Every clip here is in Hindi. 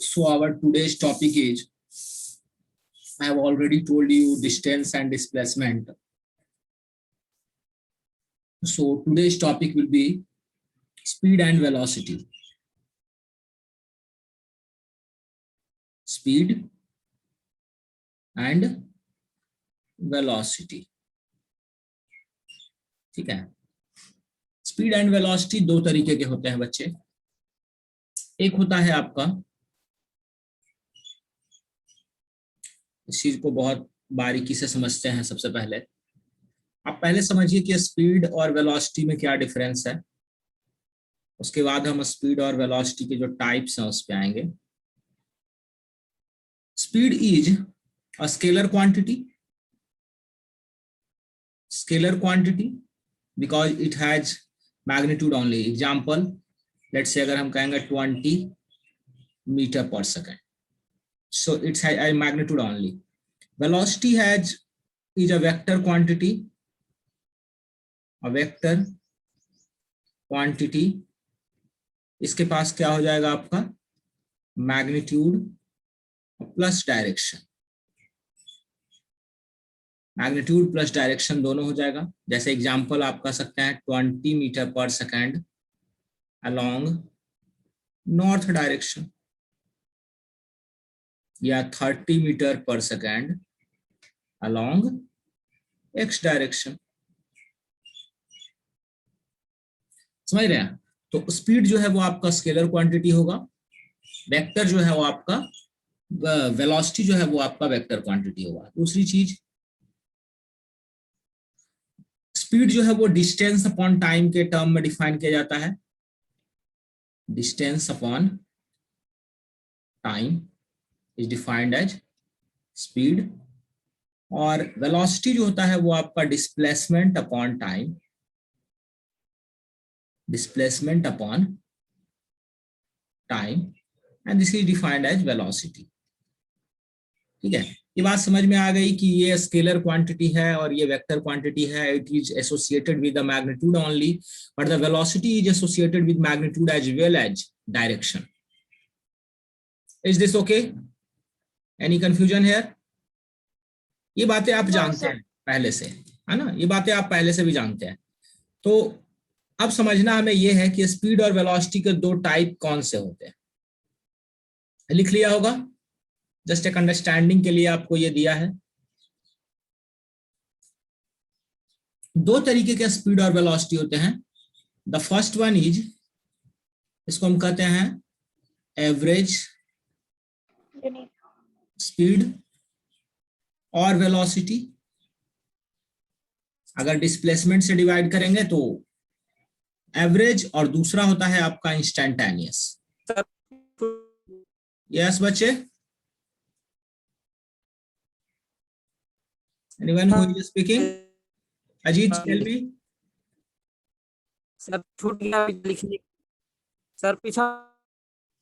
So our today's topic is, I have already told you, distance and displacement. So today's topic will be speed and velocity. Speed and velocity. ठीक है. स्पीड एंड वेलोसिटी दो तरीके के होते हैं बच्चे. एक होता है आपका, इस चीज को बहुत बारीकी से समझते हैं. सबसे पहले आप पहले समझिए कि स्पीड और वेलोसिटी में क्या डिफरेंस है. उसके बाद हम स्पीड और वेलोसिटी के जो टाइप्स हैं उस पे आएंगे. Speed is a scalar quantity. Scalar quantity because it has magnitude only. Example, let's say अगर हम कहेंगे 20 metre per second, so it's a magnitude only. Velocity is a vector quantity. A vector quantity. इसके पास क्या हो जाएगा आपका, magnitude plus direction. Magnitude plus direction दोनों हो जाएगा. जैसे एग्जांपल आप कह सकते हैं 20 metre per second along north direction, या 30 metre per second along x direction. समझ रहे हैं. तो स्पीड जो है वो आपका स्केलर क्वांटिटी होगा. वेक्टर जो है वो आपका, वेलोसिटी जो है वो आपका वेक्टर क्वांटिटी होगा. दूसरी चीज, स्पीड जो है वो डिस्टेंस अपॉन टाइम के टर्म में डिफाइन किया जाता है. Distance upon time is defined as speed. और velocity जो होता है वो आपका displacement upon time. Displacement upon time and this is defined as velocity. ठीक है. ये बात समझ में आ गई कि ये स्केलर क्वांटिटी है और ये वेक्टर क्वांटिटी है. It is associated with the magnitude only, but the velocity is associated with magnitude as well as direction. Is this okay? Any confusion है? ये बातें आप जानते हैं पहले से, है ना. ये बातें आप पहले से भी जानते हैं. तो अब समझना हमें ये है कि स्पीड और वेलोसिटी के दो टाइप कौन से होते हैं. लिख लिया होगा. जस्ट एक अंडरस्टैंडिंग के लिए आपको ये दिया है. दो तरीके के स्पीड और वेलोसिटी होते हैं. द फर्स्ट वन इज, इसको हम कहते हैं एवरेज स्पीड और वेलोसिटी. अगर डिस्प्लेसमेंट से डिवाइड करेंगे तो एवरेज, और दूसरा होता है आपका इंस्टेंटेनियस. यस बच्चे? Anyone who is speaking? Ajit, tell me. Sir छूट गया लिखने, सर पीछा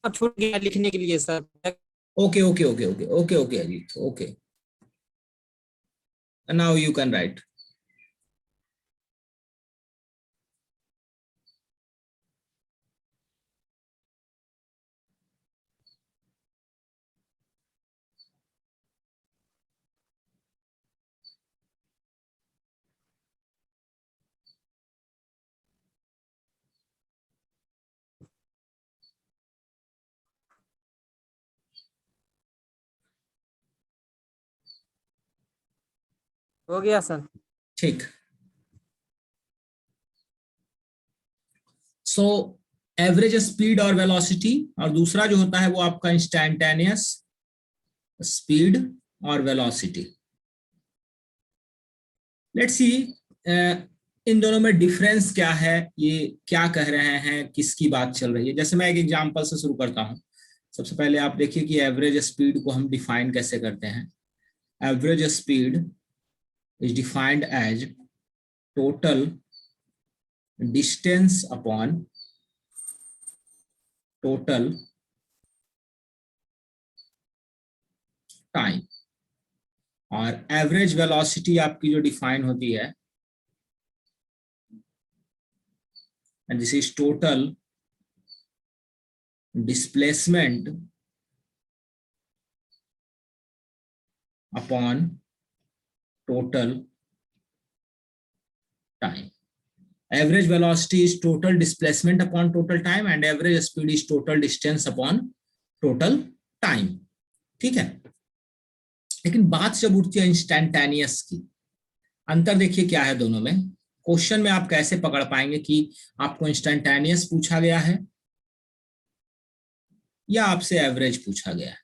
छूट गया लिखने के लिए sir. Okay, Ajit. Okay. And now you can write. हो गया सर. ठीक. सो एवरेज स्पीड और वेलोसिटी, और दूसरा जो होता है वो आपका इंस्टेंटेनियस स्पीड और वेलोसिटी. लेट्स सी इन दोनों में डिफरेंस क्या है, ये क्या कह रहे हैं, किसकी बात चल रही है. जैसे मैं एक एग्जांपल से शुरू करता हूं. सबसे पहले आप देखिए कि एवरेज स्पीड को हम डिफाइन कैसे करते हैं. Average speed is defined as total distance upon total time. और एवरेज वेलोसिटी आपकी जो डिफाइन होती है, and this is total displacement upon total time. Average velocity is total displacement upon total time and average speed is total distance upon total time. ठीक है. लेकिन बात जब उठती है इंस्टेंटेनियस की, अंतर देखिए क्या है दोनों में. क्वेश्चन में आप कैसे पकड़ पाएंगे कि आपको इंस्टेंटेनियस पूछा गया है या आपसे एवरेज पूछा गया है.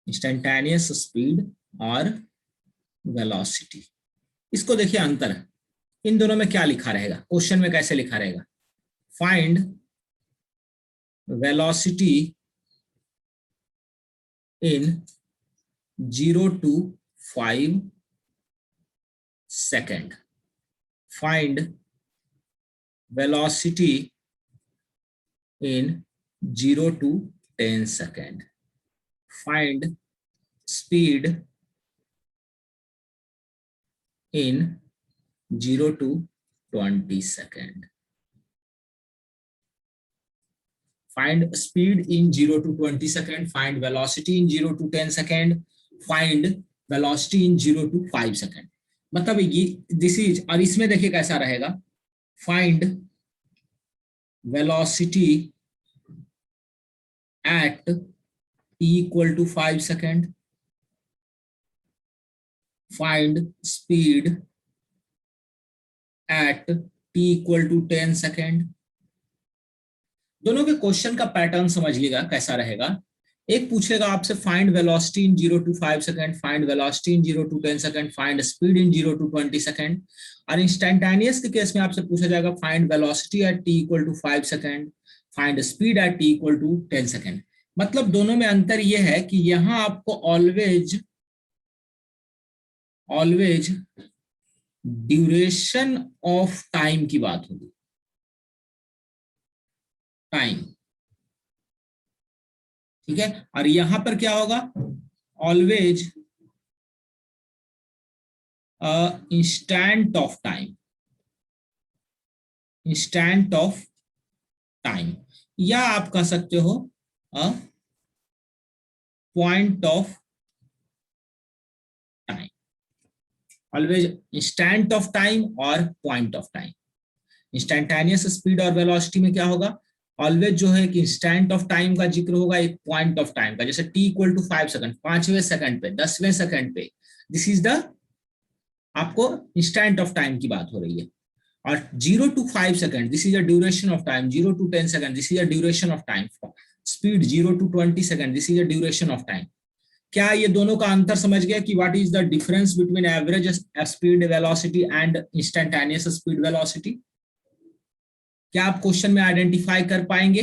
इंस्टेंटेनियस स्पीड और वेलोसिटी, इसको देखिए अंतर है. इन दोनों में क्या लिखा रहेगा, क्वेश्चन में कैसे लिखा रहेगा, find velocity in 0 to 5 second. Find velocity in 0 to 10 second. Find speed in 0 to 20 second. Find speed in 0 to 20 second. Find velocity in 0 to 10 second. Find velocity in 0 to 5 second. मतलब ये दिस इज, और इसमें देखिए कैसा रहेगा, find velocity at t equal to 5 second. Find speed at t equal to 10 second. दोनों के क्वेश्चन का पैटर्न समझ लीजिएगा कैसा रहेगा. एक पूछेगा आपसे find velocity in 0 to 5 second, find velocity in 0 to 10 second, find speed in 0 to 20 second. और इंस्टेंटेनियस के केस में आपसे पूछा जाएगा find velocity at t equal to 5 second, find speed at t equal to 10 second. मतलब दोनों में अंतर यह है कि यहां आपको ऑलवेज ड्यूरेशन ऑफ टाइम की बात होगी. टाइम, ठीक है. और यहां पर क्या होगा, always instant of time. Instant of time, या आप कह सकते हो point of time. Always instant of time और point of time. Instantaneous speed और वेलोसिटी में क्या होगा, ऑलवेज जो है कि इंस्टेंट ऑफ टाइम का जिक्र होगा, एक पॉइंट ऑफ टाइम का. जैसे t इक्वल टू 5 सेकंड, 5वें सेकंड पे, 10वें सेकंड पे, दिस इज द आपको इंस्टेंट ऑफ टाइम की बात हो रही है. और 0 to 5 second, this is a duration of time. 0 to 10 second, this is a duration of time. Speed 0 to 20 second, this is a duration of time. क्या ये दोनों का अंतर समझ गया कि what is the difference between average speed velocity and instantaneous speed velocity? क्या आप क्वेश्चन में आइडेंटिफाई कर पाएंगे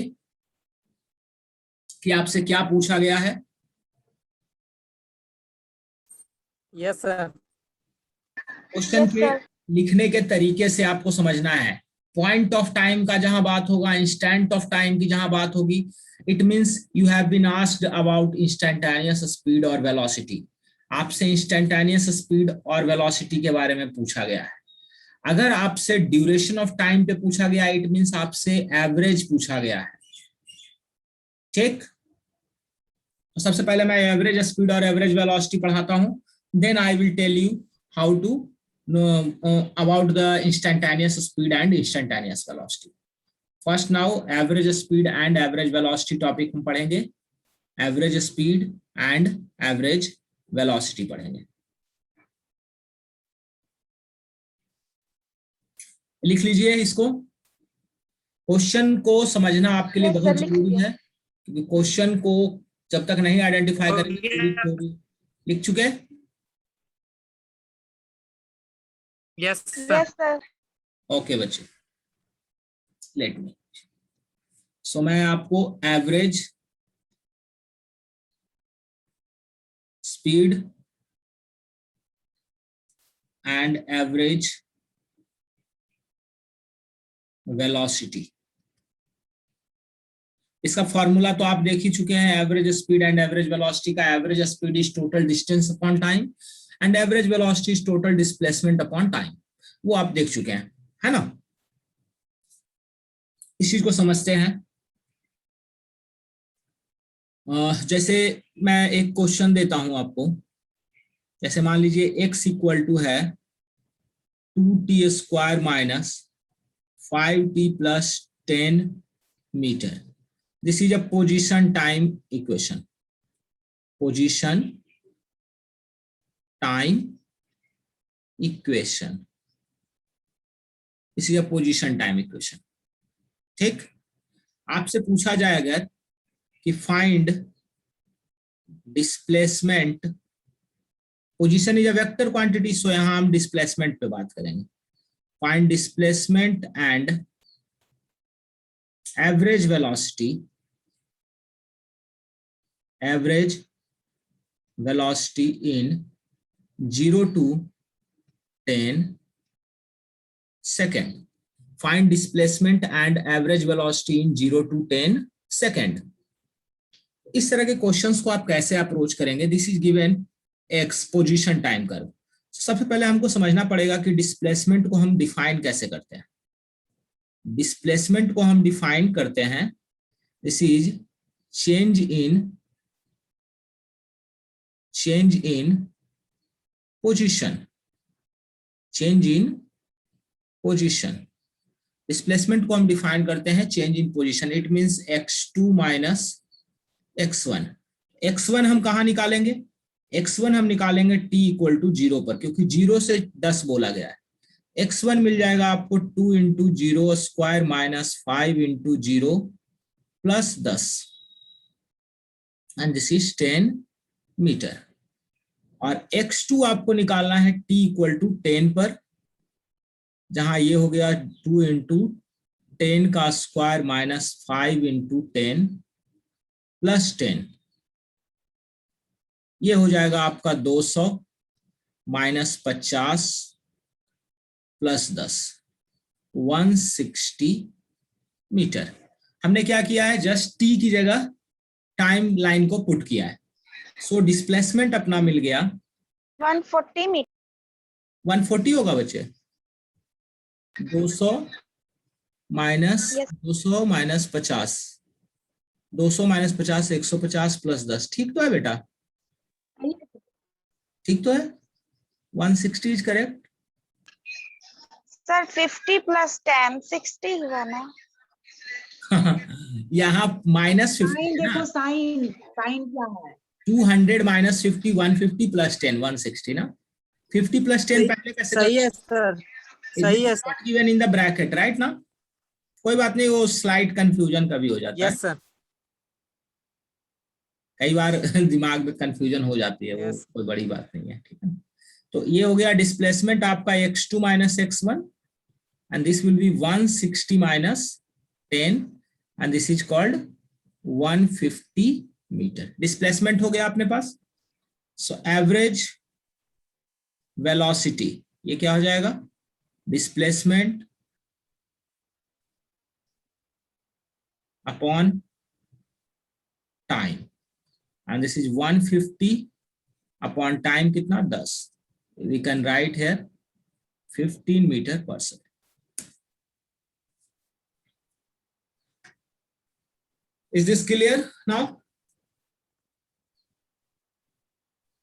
कि आपसे क्या पूछा गया है? Yes sir. क्वेश्चन के लिखने के तरीके से आपको समझना है. पॉइंट ऑफ टाइम का जहां बात होगा, इंस्टेंट ऑफ टाइम की जहां बात होगी, it means you have been asked about instantaneous speed और वेलोसिटी. आपसे इंस्टेंटेनियस स्पीड और वेलोसिटी के बारे में पूछा गया है. अगर आपसे ड्यूरेशन ऑफ टाइम पे पूछा गया, इट मींस आपसे एवरेज पूछा गया है. ठीक, तो सबसे पहले मैं एवरेज स्पीड और एवरेज वेलोसिटी पढ़ाता हूं, then I will tell you how to about the instantaneous speed and instantaneous velocity. First now average speed and average velocity topic हम पढ़ेंगे. Average speed and average velocity पढ़ेंगे. लिख लीजिए इसको. क्वेश्चन को समझना आपके लिए बहुत जरूरी है, क्योंकि क्वेश्चन को जब तक नहीं आइडेंटिफाई करेंगे. लिख चुके? Yes sir. ओके बच्चे, लेट मी. सो मैं आपको average speed and average velocity, इसका फॉर्मूला तो आप देख ही चुके हैं. Average speed and average velocity का average speed is total distance upon time and average velocity is total displacement upon time. वो आप देख चुके हैं, है ना. इस चीज को समझते हैं. जैसे मैं एक क्वेश्चन देता हूं आपको, जैसे मान लीजिए x इक्वल टू है 2t square minus 5t plus 10 metre. This is a position time equation. Position time equation. This is a position time equation. ठीक, आपसे पूछा जाए अगर कि find displacement. Position is a vector quantity, so यहां हम डिस्प्लेसमेंट पे बात करेंगे. Find displacement and average velocity. Average velocity in 0 to 10 second. Find displacement and average velocity in 0 to 10 second. इस तरह के क्वेश्चंस को आप कैसे अप्रोच करेंगे? This is given x position time curve. सबसे पहले हमको समझना पड़ेगा कि डिस्प्लेसमेंट को हम डिफाइन कैसे करते हैं. डिस्प्लेसमेंट को हम डिफाइन करते हैं, this is change in position. Change in position. Displacement को हम डिफाइन करते हैं change in position. It means x2 minus x1. x1 हम कहां निकालेंगे? x1 हम निकालेंगे t इक्वल टू 0 पर, क्योंकि 0 से 10 बोला गया है. x1 मिल जाएगा आपको 2 into 0 square minus 5 into 0 plus 10 and this is 10 metre. और x2 आपको निकालना है t इक्वल टू 10 पर, जहां ये हो गया 2 इंटू 10 का स्क्वायर माइनस 5 इंटू 10 प्लस 10. ये हो जाएगा आपका 200 माइनस 50 प्लस 10 160 मीटर. हमने क्या किया है? जस्ट t की जगह टाइम लाइन को पुट किया है. सो डिस्प्लेसमेंट अपना मिल गया 140 मीटर. 140 होगा बच्चे. 200 माइनस 200 माइनस 50, 200 माइनस 50 150 प्लस 10. ठीक तो है बेटा? ठीक तो है? 160 इज करेक्ट. सर 50 प्लस 10 60 हुआ ना. यहाँ माइनस 50 साइन देखो, साइन साइन क्या है? 200 माइनस 50 150 प्लस 10 160 ना. 50 प्लस 10 पहले कैसे? सही है सर, सही है sir. Given in the bracket right ना. कोई बात नहीं, वो स्लाइड कंफ्यूजन कभी हो जाता है. Yes sir. कई बार दिमाग में कंफ्यूजन हो जाती है, वो कोई बड़ी बात नहीं है. ठीक है. तो ये हो गया डिस्प्लेसमेंट आपका x2 minus x1 and this will be 160 minus 10 and this is called 150 metre. Displacement हो गया अपने पास. सो एवरेज वेलोसिटी, ये क्या हो जाएगा? Displacement upon time and this is 150 upon time कितना? 10. We can write here 15 meter per second. Is this clear now?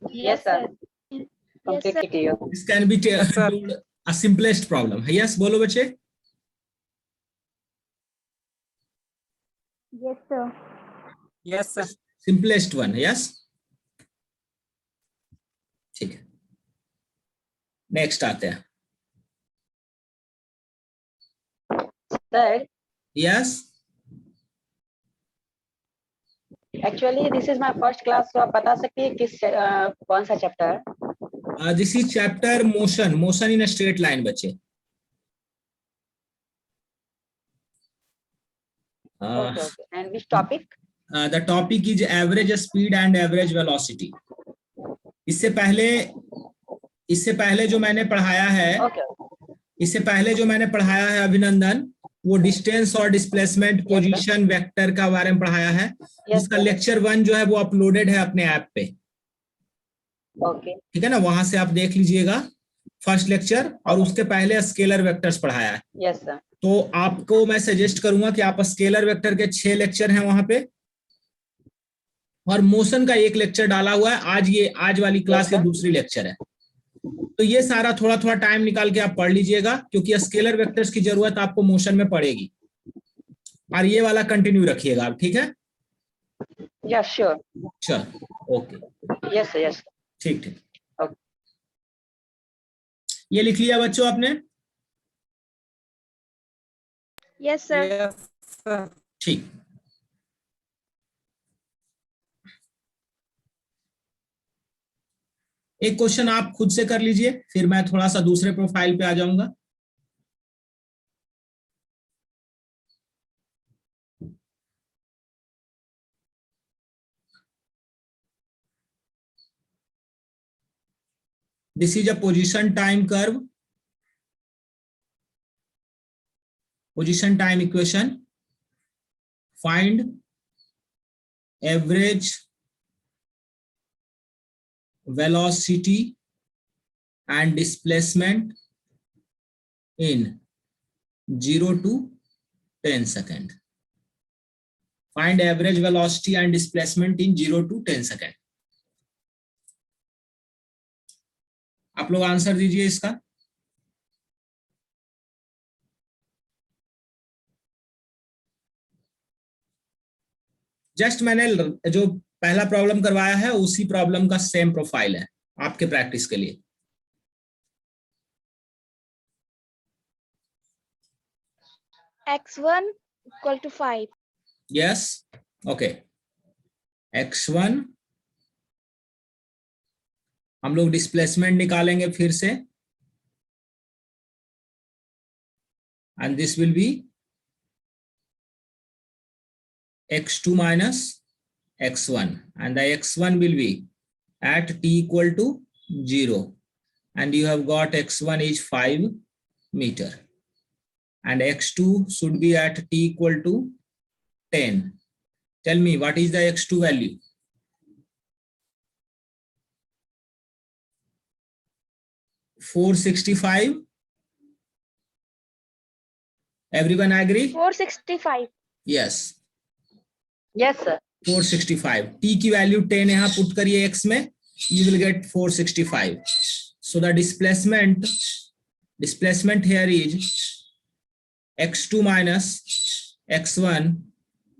Yes sir. Completely clear. This can be a simplest problem. Yes, बोलो बच्चे. Yes sir. Yes sir. Simplest one. Yes. ठीक है. नेक्स्ट आते हैं. Sir, Yes. actually this is my first class, so आप बता सकते हैं किस कौन सा chapter? This is chapter motion in a straight line बच्चे. Okay. And which topic? The topic is average speed and average velocity. इससे पहले जो मैंने पढ़ाया है, इससे पहले जो मैंने पढ़ाया है अभिनंदन, वो डिस्टेंस और डिस्प्लेसमेंट पोजीशन वेक्टर का बारे में पढ़ाया है. इसका लेक्चर 1 जो है वो अपलोडेड है अपने ऐप पे. ओके. ठीक है ना, वहां से आप देख लीजिएगा फर्स्ट लेक्चर. और उसके पहले स्केलर वेक्टर्स पढ़ाया है. Yes sir. तो आपको मैं सजेस्ट करूंगा कि आप स्केलर वेक्टर के 6 लेक्चर हैं वहां पे, और मोशन का एक लेक्चर डाला हुआ है। आज वाली क्लास ये दूसरी लेक्चर है। तो ये सारा थोड़ा थोड़ा टाइम निकाल के आप पढ़ लीजिएगा, क्योंकि स्केलर वेक्टर्स की जरूरत आपको मोशन में पड़ेगी। और ये वाला कंटिन्यू रखिएगा आप, ठीक है? Yes, sure. चल, ओके, Yes, sir. Yes. ठीक ठीक। Okay. ये लिख लिया बच्चों आपने? Yes, sir. Yes, sir. ठीक। एक क्वेश्चन आप खुद से कर लीजिए, फिर मैं थोड़ा सा दूसरे प्रोफाइल पे आ जाऊंगा। This is a position time curve, position time equation. Find average velocity and displacement in 0 to 10 second. Find average velocity and displacement in 0 to 10 second. आप लोग आंसर दीजिए इसका। जस्ट मैंने जो पहला प्रॉब्लम करवाया है उसी प्रॉब्लम का सेम प्रोफाइल है आपके प्रैक्टिस के लिए। X1 equal to 5. Yes, okay. x1 हम लोग डिस्प्लेसमेंट निकालेंगे फिर से, and this will B x2 minus x1, and the x1 will be at t equal to 0, and you have got x1 is 5 meter, and x2 should be at t equal to 10. Tell me what is the x2 value? $465. Everyone agree? 465. Yes. Yes, sir. 465. t की वैल्यू 10 यहाँ पुट करिए x में, you will get 465. So the displacement here is x2 minus x1,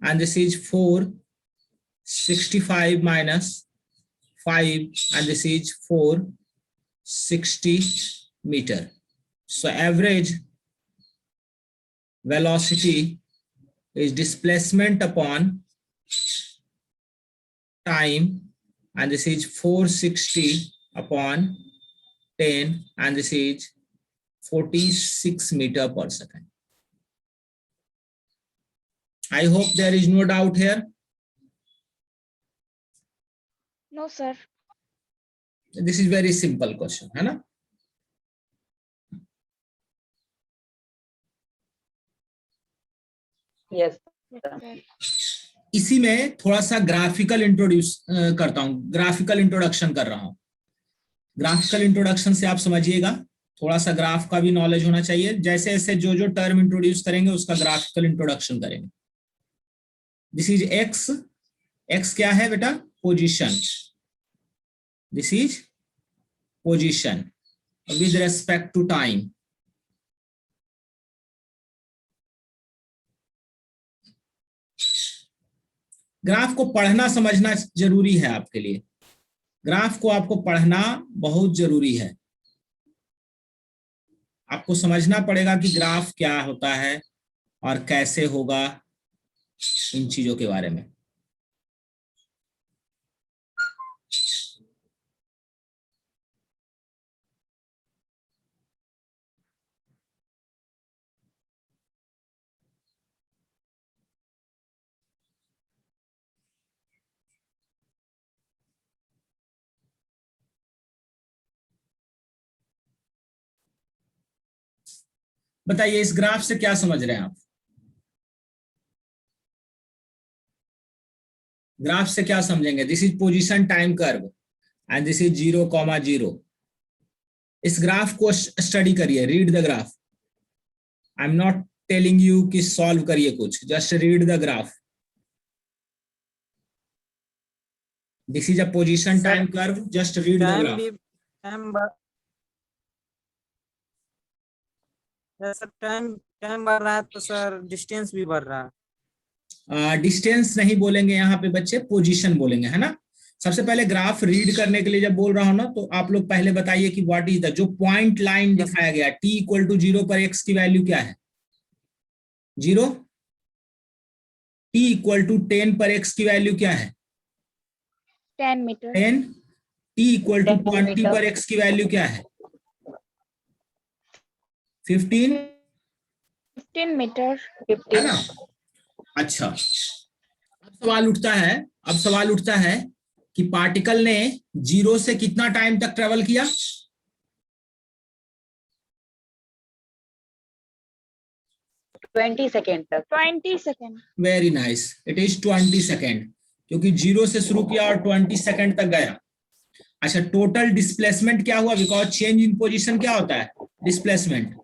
and this is 465 minus 5, and this is 460 meter. So average velocity is displacement upon time, and this is 460 upon 10, and this is 46 meter per second. I hope there is no doubt here. No, sir. This is very simple question, है ना? Yes, Yes, sir. sir. इसी में थोड़ा सा ग्राफिकल करता हूं, ग्राफिकल इंट्रोडक्शन कर रहा हूं। ग्राफिकल इंट्रोडक्शन से आप समझिएगा, थोड़ा सा ग्राफ का भी नॉलेज होना चाहिए। जैसे जैसे जो जो टर्म इंट्रोड्यूस करेंगे उसका ग्राफिकल इंट्रोडक्शन करेंगे। दिस इज एक्स, एक्स क्या है बेटा? Position. This is position with respect to time. Graph को पढ़ना समझना जरूरी है आपके लिए। ग्राफ को आपको पढ़ना बहुत जरूरी है। आपको समझना पड़ेगा कि ग्राफ क्या होता है और कैसे होगा, इन चीजों के बारे में। बताइए इस ग्राफ से क्या समझ रहे हैं आप? ग्राफ से क्या समझेंगे? This is position time curve and this is 0,0। इस ग्राफ को स्टडी करिए, read the graph. I am not telling you कि सॉल्व करिए कुछ, just read the graph. This is a position Sir, time curve. Just read the time graph. भी टाइम सर टाइम बढ़ रहा है तो सर डिस्टेंस भी बढ़ रहा है। डिस्टेंस नहीं बोलेंगे यहाँ पे बच्चे, पोजीशन बोलेंगे, है ना। सबसे पहले ग्राफ रीड करने के लिए जब बोल रहा हूं ना, तो आप लोग पहले बताइए कि व्हाट इज द, जो पॉइंट लाइन दिखाया गया t इक्वल टू 0 पर x की वैल्यू क्या है? 0। t इक्वल टू 10 पर x की वैल्यू क्या है? 10 meter. 10। t इक्वल टू 10 20 पर x की वैल्यू क्या है? 15, 15 meter. है 15 ना। अच्छा, अब सवाल उठता है कि पार्टिकल ने 0 से कितना टाइम तक ट्रेवल किया? 20 सेकेंड तक। 20 seconds. Very nice, it is 20 second, क्योंकि 0 से शुरू किया और 20 सेकेंड तक गया। अच्छा, टोटल डिस्प्लेसमेंट क्या हुआ? बिकॉज चेंज इन पोजीशन क्या होता है? Displacement.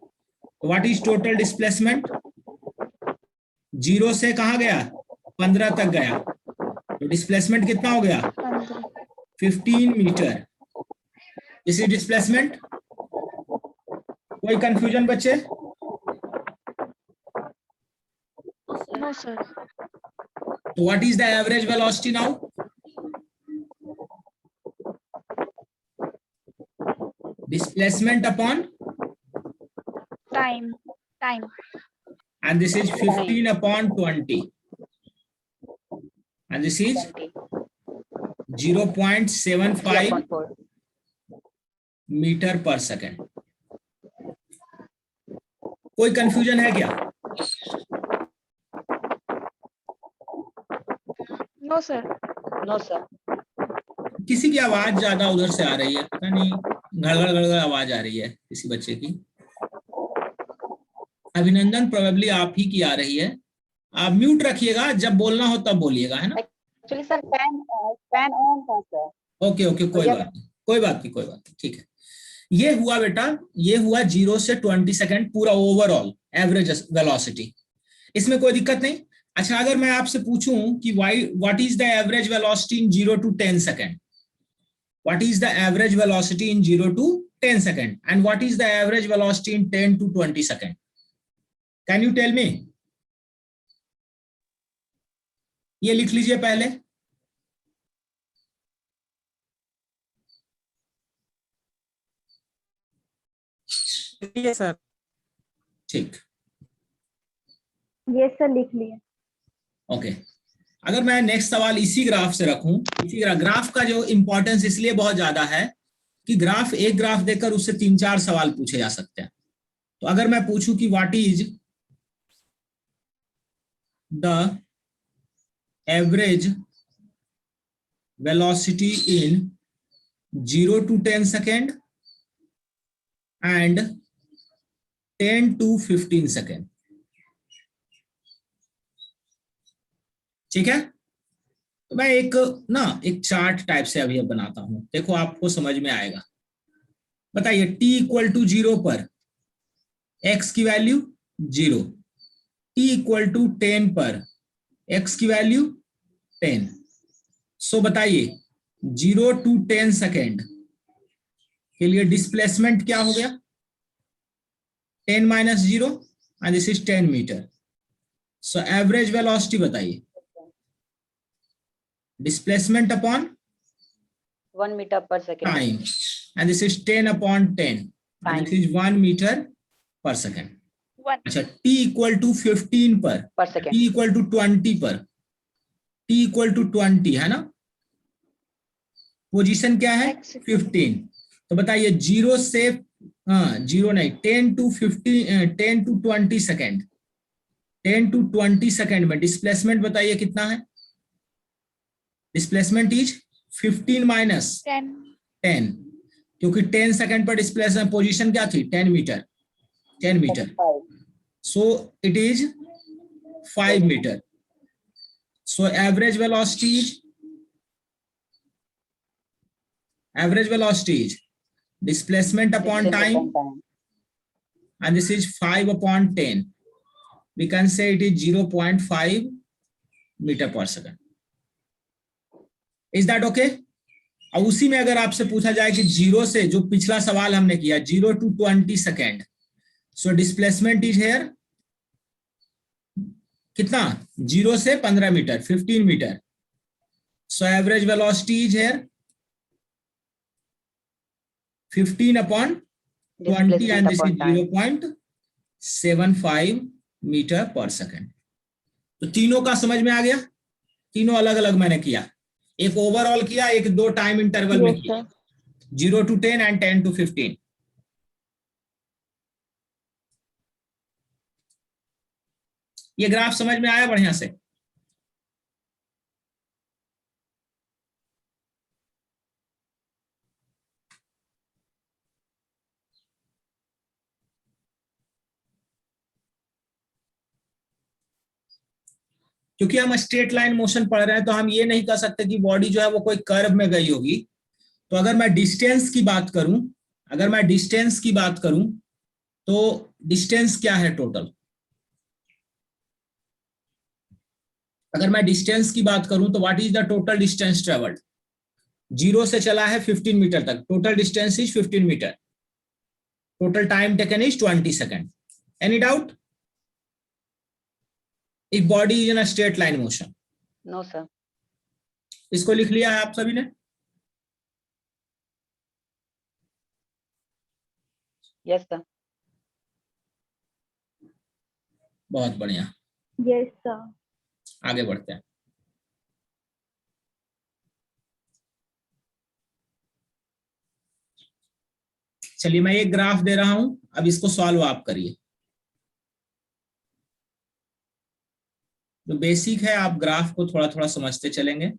What is total displacement? 0 से कहां गया? 15 तक गया, तो डिस्प्लेसमेंट कितना हो गया? 15. 15 मीटर। This is displacement. कोई कंफ्यूजन बच्चे? No, sir. So what is the average velocity now? Displacement upon, Time. and this is 15 upon 20, and this is 0.75 20 metre per second. कोई कंफ्यूजन है क्या? No, sir. No sir. किसी की आवाज ज्यादा उधर से आ रही है, पता नहीं, गड़गड़ गड़गड़ आवाज आ रही है किसी बच्चे की। अभिनंदन, प्रोबेबली आप ही की आ रही है। आप म्यूट रखिएगा, जब बोलना हो तब बोलिएगा, है ना। एक्चुअली सर फैन ऑन था सर। ओके, कोई बात नहीं, ठीक है। ये हुआ बेटा, ये हुआ 0 से 20 सेकेंड पूरा ओवरऑल एवरेज वेलोसिटी। इसमें कोई दिक्कत नहीं। अच्छा, अगर मैं आपसे पूछूं कि what is the average velocity in 0 to 10 second? What is the average velocity in 0 to 10 second and what is the average velocity in 10 to 20 second? Can you tell me? ये लिख लीजिए पहले। सर ठीक, Yes, sir. लिख लिया. ओके। अगर मैं नेक्स्ट सवाल इसी ग्राफ से रखूं, इसी ग्राफ का जो इंपॉर्टेंस इसलिए बहुत ज्यादा है कि एक ग्राफ देकर उससे 3-4 सवाल पूछे जा सकते हैं। तो अगर मैं पूछूं कि what is the average velocity in 0 to 10 second and 10 to 15 second, ठीक है। तो मैं एक चार्ट टाइप से अभी बनाता हूं, देखो आपको समझ में आएगा। बताइए, t इक्वल टू 0 पर x की वैल्यू 0, t इक्वल टू 10 पर x की वैल्यू 10। सो बताइए 0 to 10 सेकेंड के लिए डिस्प्लेसमेंट क्या हो गया? 10 minus 0 and this is 10 meter. So average velocity बताइए, displacement upon 1 metre per second. time, and this is 10 upon 10 and this is 1 meter per second. 1. अच्छा, t इक्वल टू 15 पर सेकेंड। t इक्वल टू 20 पर, t इक्वल टू 20 है ना। पोजीशन क्या है? 15। तो बताइए 0 से 0 नहीं, 10 to 20 सेकेंड, 10 to 20 सेकेंड में डिस्प्लेसमेंट बताइए कितना है? डिस्प्लेसमेंट इज 15 minus 10, क्योंकि 10 सेकेंड पर डिस्प्लेसमेंट पोजीशन क्या थी? 10 metre. So it is 5 metre. So average velocity is displacement upon time, and this is 5 upon 10. We can say it is 0.5 meter per second. Is that okay? और उसी में अगर आपसे पूछा जाए कि 0 से, जो पिछला सवाल हमने किया, 0 to 20 second, so displacement is here कितना? 0 से 15 metre, 15 metre. So average velocity is here 15 upon 20 and this is 0.75 metre per second. तो तीनों का समझ में आ गया? तीनों अलग अलग मैंने किया, एक ओवरऑल किया, एक 2 टाइम इंटरवल में किया, 0 to 10 and 10 to 15. ये ग्राफ समझ में आया बढ़िया से? क्योंकि हम स्ट्रेट लाइन मोशन पढ़ रहे हैं तो हम ये नहीं कह सकते कि बॉडी जो है वो कोई कर्व में गई होगी. तो अगर मैं डिस्टेंस की बात करूं, तो डिस्टेंस क्या है टोटल? अगर मैं डिस्टेंस की बात करूं तो what is the total distance travelled? 0 से चला है 15 मीटर तक, total distance is 15 metre, total time taken is 20 second. Any doubt? If body is in a straight line motion. No, sir. इसको लिख लिया है आप सभी ने? Yes, sir. बहुत बढ़िया. Yes, sir. आगे बढ़ते हैं. चलिए मैं एक ग्राफ दे रहा हूं, अब इसको सॉल्व आप करिए. जो बेसिक है आप ग्राफ को थोड़ा थोड़ा समझते चलेंगे.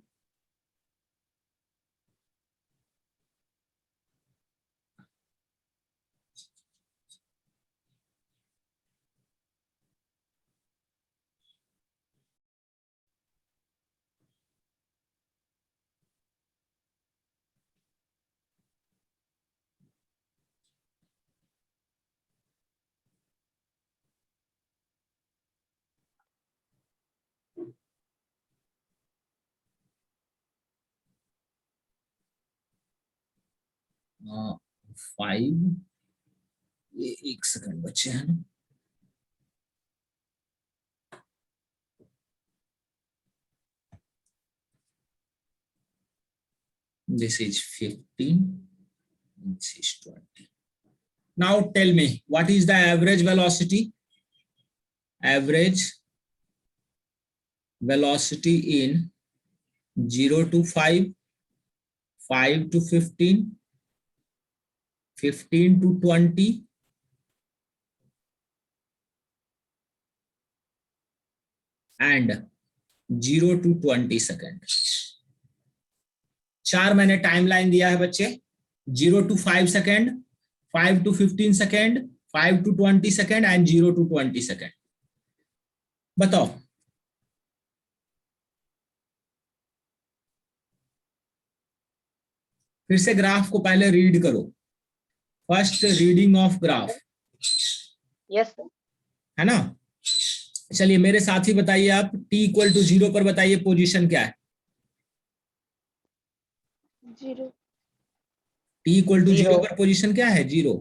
हाँ 5, ये 1 सेकंड बचे हैं ना. This is 15, this is 20. Now tell me, what is the average velocity? Average velocity in 0 to 5, 5 to 15, 15 to 20, and 0 to 20 second. 4 मैंने टाइमलाइन दिया है बच्चे. 0 to 5 second, 5 to 15 second, 5 to 20 second and 0 to 20 second. बताओ. फिर से ग्राफ को पहले रीड करो. First reading of graph. Yes, sir. है ना? चलिए मेरे साथ ही बताइए आप. t इक्वल टू 0 पर बताइए पोजीशन क्या है? 0. t इक्वल टू 0 0 पर पोजीशन क्या है? 0.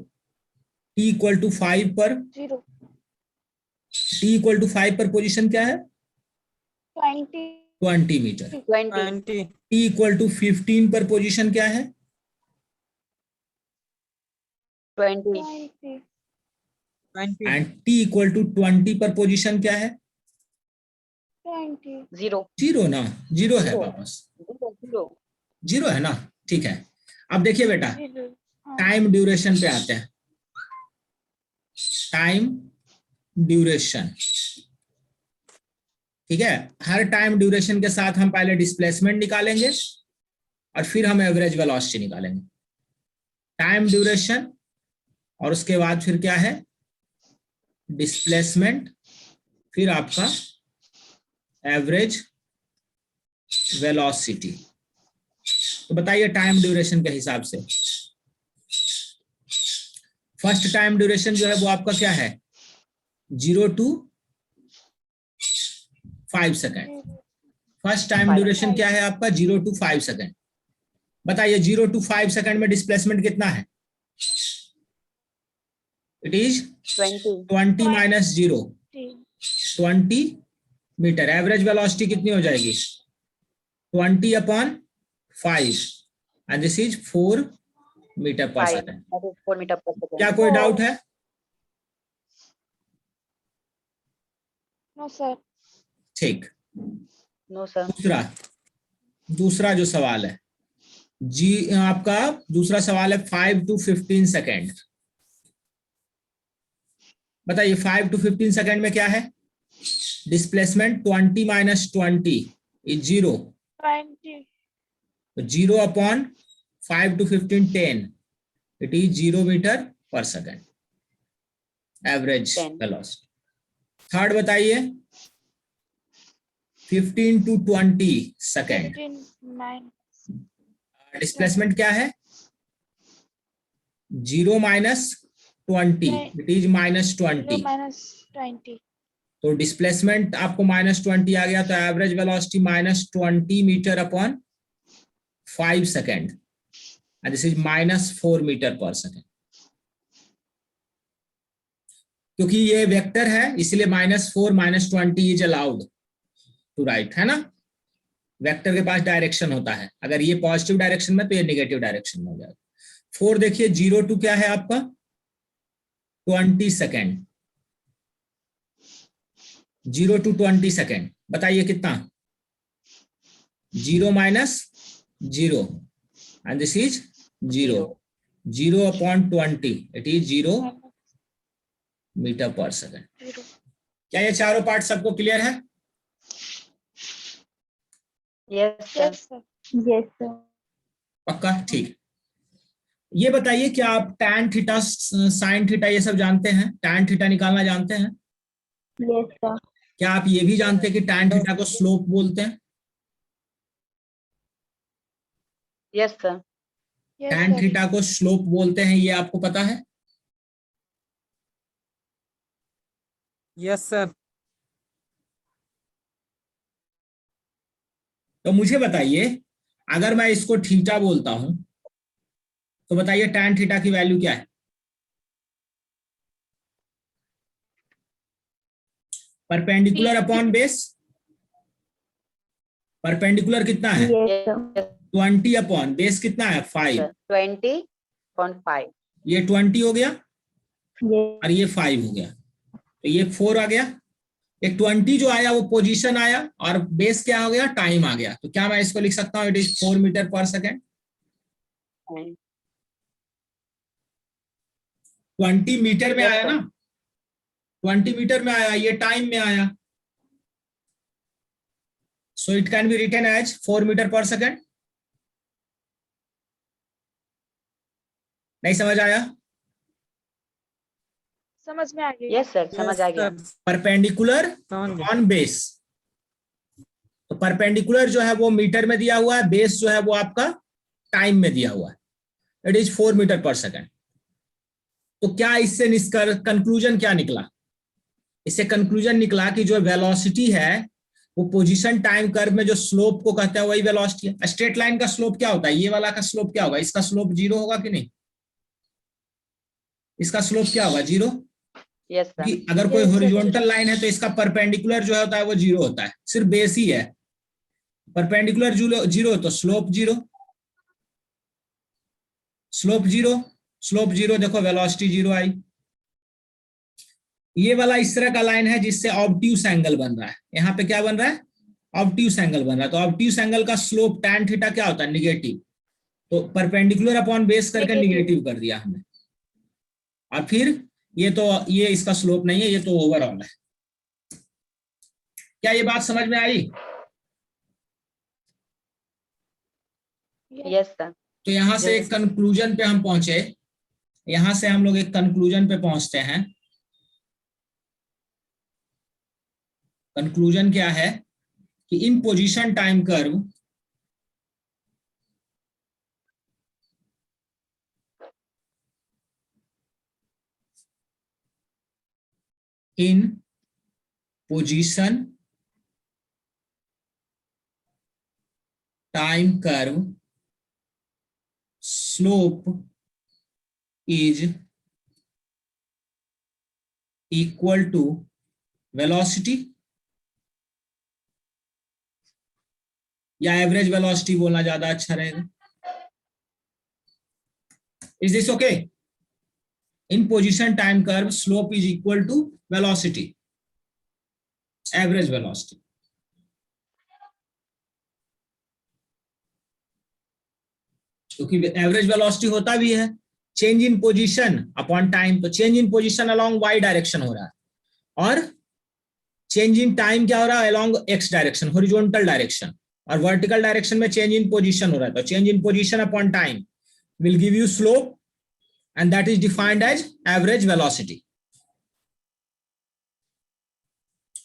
t इक्वल टू 5 पर, 0. t इक्वल टू 5 पर पोजीशन क्या है? 20. 20 मीटर. 20. t इक्वल टू 15 पर पोजीशन क्या है? 20. 20. एंड t इक्वल टू 20 पर पोजीशन क्या है? 20. 0. 0 ना? 0 है 0. वापस. 0. 0 है ना? ठीक है. अब देखिए बेटा, 0. टाइम ड्यूरेशन पे आते हैं. टाइम ड्यूरेशन, ठीक है. हर टाइम ड्यूरेशन के साथ हम पहले डिस्प्लेसमेंट निकालेंगे और फिर हम एवरेज वेलोसिटी निकालेंगे. टाइम ड्यूरेशन और उसके बाद फिर क्या है? डिस्प्लेसमेंट, फिर आपका एवरेज वेलोसिटी. तो बताइए टाइम ड्यूरेशन के हिसाब से. फर्स्ट टाइम ड्यूरेशन जो है वो आपका क्या है? 0 to 5 second. First time 5. Duration क्या है आपका 0 to 5 सेकंड। बताइए 0 to 5 सेकंड में डिस्प्लेसमेंट कितना है? It is 20 minus 0 20 metre. Average velocity कितनी हो जाएगी? 20 upon 5 and this is 4 metre per 5. Second. That is 4 meter per second. क्या कोई डाउट है? No sir. ठीक। No, sir. दूसरा जो सवाल है जी, आपका दूसरा सवाल है 5 to 15 सेकेंड। बताइए 5 to 15 सेकेंड में क्या है? Displacement 20 minus 20 is 0। 20 0 upon 5 to 15 10 it is 0 metre per second average 10. Velocity. Third बताइए 15 to 20 सेकेंड 9 डिस्प्लेसमेंट क्या है? 0 माइनस 20 इट इज माइनस 20। -20 तो डिस्प्लेसमेंट आपको -20 आ गया, तो average velocity -20 metre upon 5 second and this is -4 metre per second. क्योंकि ये वेक्टर है इसलिए -4 -20 इज अलाउड टू राइट, है ना। वेक्टर के पास डायरेक्शन होता है, अगर ये पॉजिटिव डायरेक्शन में तो ये नेगेटिव डायरेक्शन में हो जाएगा। 4 देखिए 0 to क्या है आपका 20 सेकेंड। 0 to 20 सेकेंड बताइए कितना? 0 minus 0 and this is 0। 0 upon 20 it is 0 metre per second. 0 क्या ये चारों पार्ट सबको क्लियर है? Yes, sir. Yes sir. पक्का? ठीक। ये बताइए क्या आप tan थीटा sin थीटा ये सब जानते हैं? tan थीटा निकालना जानते हैं? Yes sir. क्या आप ये भी जानते हैं कि tan थीटा को स्लोप बोलते हैं? Yes, sir. tan थीटा को स्लोप बोलते हैं, ये आपको पता है? Yes sir. तो मुझे बताइए अगर मैं इसको थीटा बोलता हूं तो बताइए tan थीटा की वैल्यू क्या है? Perpendicular upon base. परपेंडिकुलर कितना है? Yes, 20 अपॉन बेस कितना है? 5। sir. 20.5. ये 20 हो गया और ये 5 हो गया, तो ये 4 आ गया। ये 20 जो आया वो पोजीशन आया और बेस क्या हो गया? टाइम आ गया। तो क्या मैं इसको लिख सकता हूँ it is 4 metre per second. 20 metre में Yes, आया sir. ना, 20 मीटर में आया, ये टाइम में आया, so it can be written as 4 metre per second. नहीं समझ आया? समझ में आ गया। Yes, sir. समझ आ गया. परपेंडिकुलर समझ गए। ऑन बेस, तो परपेंडिकुलर जो है वो मीटर में दिया हुआ है, बेस जो है वो आपका टाइम में दिया हुआ है, it is 4 metre per second. तो क्या इससे कंक्लूजन क्या निकला? इससे कंक्लूजन निकला कि जो वेलोसिटी है वो पोजीशन टाइम कर्व में जो स्लोप को कहते हैं वही वेलोसिटी है। स्ट्रेट लाइन का स्लोप क्या होता है? ये वाला का स्लोप क्या होगा? इसका स्लोप 0 होगा कि नहीं? इसका स्लोप क्या होगा? 0। Yes, sir. कि अगर कोई Yes, sir. हॉरिजॉन्टल लाइन है तो इसका परपेंडिकुलर जो होता है वो 0 होता है, सिर्फ बेस ही है। परपेंडिकुलर 0 तो स्लोप 0, स्लोप 0, स्लोप 0, देखो वेलोसिटी 0 आई। ये वाला इस तरह का लाइन है जिससे ऑब्ट्यूस एंगल बन रहा है। यहाँ पे क्या बन रहा है? ऑब्ट्यूस एंगल बन रहा है। तो ऑब्ट्यूस एंगल का स्लोप tan थीटा क्या होता है? निगेटिव। तो परपेंडिकुलर अपॉन बेस करके निगेटिव कर दिया हमने। और फिर ये इसका स्लोप नहीं है, ये तो ओवरऑल है। क्या ये बात समझ में आई? Yes, sir. तो यहां से एक कंक्लूजन पे हम पहुंचे, यहां से हम लोग एक कंक्लूजन पे पहुंचते हैं। कंक्लूजन क्या है कि इन position time curve in position time curve slope is equal to velocity या एवरेज वेलोसिटी बोलना ज्यादा अच्छा रहेगा? Is this okay? In position time curve slope is equal to velocity, average velocity. क्योंकि एवरेज वेलोसिटी होता भी है change in position upon time, तो change in position along y direction हो रहा है और चेंज इन टाइम क्या हो रहा है along x direction, horizontal direction, और वर्टिकल डायरेक्शन में चेंज इन पोजीशन हो रहा है। तो change in position upon time will give you slope and that is defined as average velocity.